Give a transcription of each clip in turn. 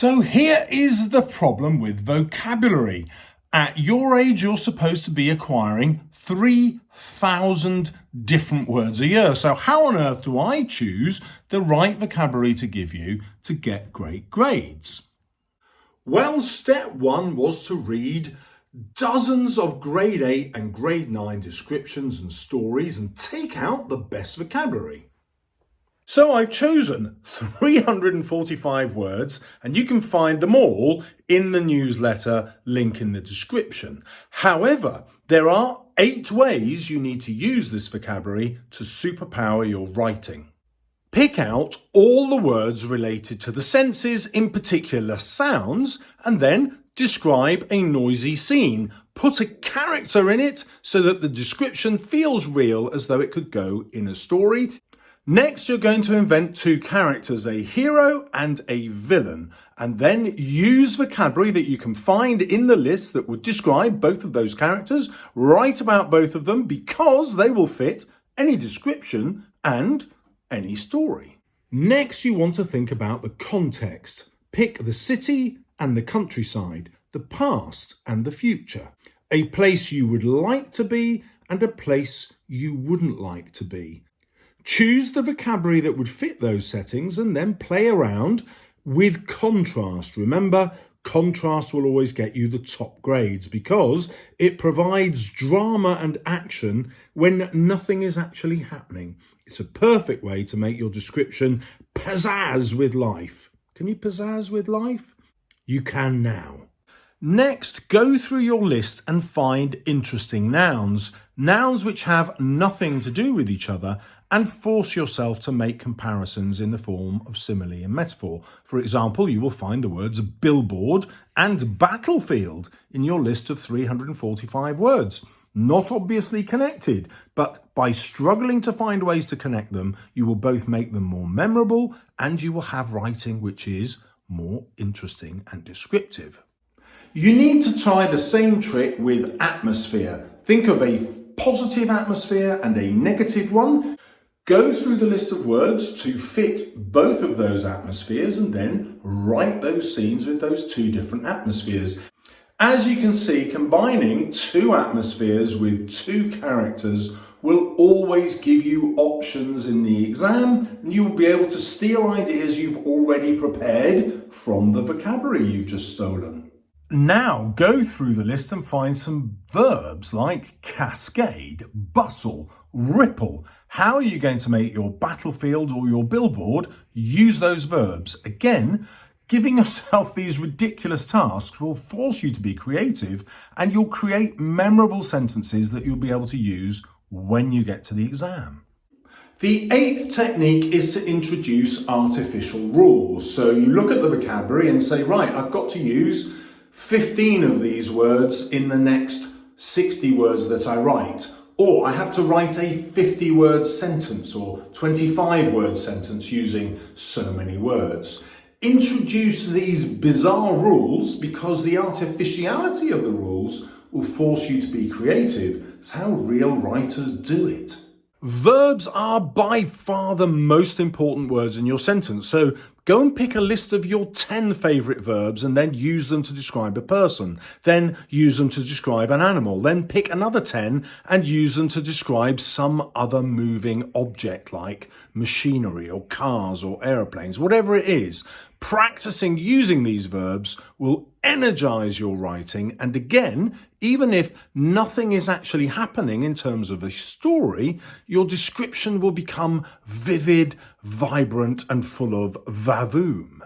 So here is the problem with vocabulary. At your age, you're supposed to be acquiring 3,000 different words a year. So how on earth do I choose the right vocabulary to give you to get great grades? Well, step one was to read dozens of grade 8 and grade 9 descriptions and stories and take out the best vocabulary. So I've chosen 345 words, and you can find them all in the newsletter link in the description. However, there are 8 ways you need to use this vocabulary to superpower your writing. Pick out all the words related to the senses, in particular sounds, and then describe a noisy scene. Put a character in it so that the description feels real, as though it could go in a story. Next, you're going to invent 2 characters, a hero and a villain, and then use vocabulary that you can find in the list that would describe both of those characters. Write about both of them because they will fit any description and any story. Next, you want to think about the context. Pick the city and the countryside, the past and the future, a place you would like to be and a place you wouldn't like to be. Choose the vocabulary that would fit those settings and then play around with contrast. Remember, contrast will always get you the top grades because it provides drama and action when nothing is actually happening. It's a perfect way to make your description pizzazz with life. Can you pizzazz with life? You can now. Next, go through your list and find interesting nouns which have nothing to do with each other, and force yourself to make comparisons in the form of simile and metaphor. For example, you will find the words billboard and battlefield in your list of 345 words. Not obviously connected, but by struggling to find ways to connect them, you will both make them more memorable and you will have writing which is more interesting and descriptive. You need to try the same trick with atmosphere. Think of a positive atmosphere and a negative one. Go through the list of words to fit both of those atmospheres and then write those scenes with those 2 different atmospheres. As you can see, combining 2 atmospheres with 2 characters will always give you options in the exam, and you will be able to steal ideas you've already prepared from the vocabulary you've just stolen. Now go through the list and find some verbs like cascade, bustle, ripple. How are you going to make your battlefield or your billboard use those verbs? Again, giving yourself these ridiculous tasks will force you to be creative, and you'll create memorable sentences that you'll be able to use when you get to the exam. The 8th technique is to introduce artificial rules. So you look at the vocabulary and say, right, I've got to use 15 of these words in the next 60 words that I write. Or I have to write a 50-word sentence or 25-word sentence using so many words. Introduce these bizarre rules because the artificiality of the rules will force you to be creative. It's how real writers do it. Verbs are by far the most important words in your sentence. So go and pick a list of your 10 favourite verbs and then use them to describe a person. Then use them to describe an animal. Then pick another 10 and use them to describe some other moving object like machinery or cars or aeroplanes, whatever it is. Practicing using these verbs will energize your writing, and again, even if nothing is actually happening in terms of a story, your description will become vivid, vibrant, and full of vavoom.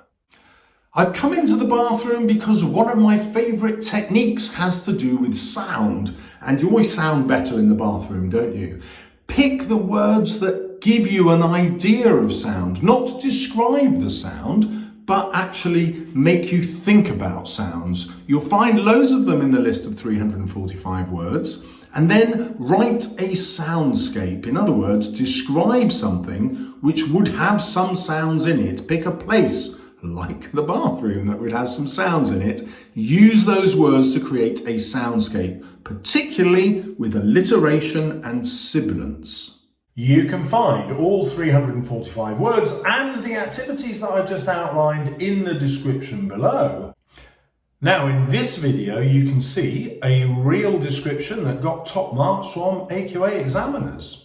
I've come into the bathroom because one of my favourite techniques has to do with sound, and you always sound better in the bathroom, don't you? Pick the words that give you an idea of sound, not describe the sound, but actually make you think about sounds. You'll find loads of them in the list of 345 words, and then write a soundscape. In other words, describe something which would have some sounds in it. Pick a place, like the bathroom, that would have some sounds in it. Use those words to create a soundscape, particularly with alliteration and sibilance. You can find all 345 words and the activities that I've just outlined in the description below. Now in this video you can see a real description that got top marks from AQA examiners.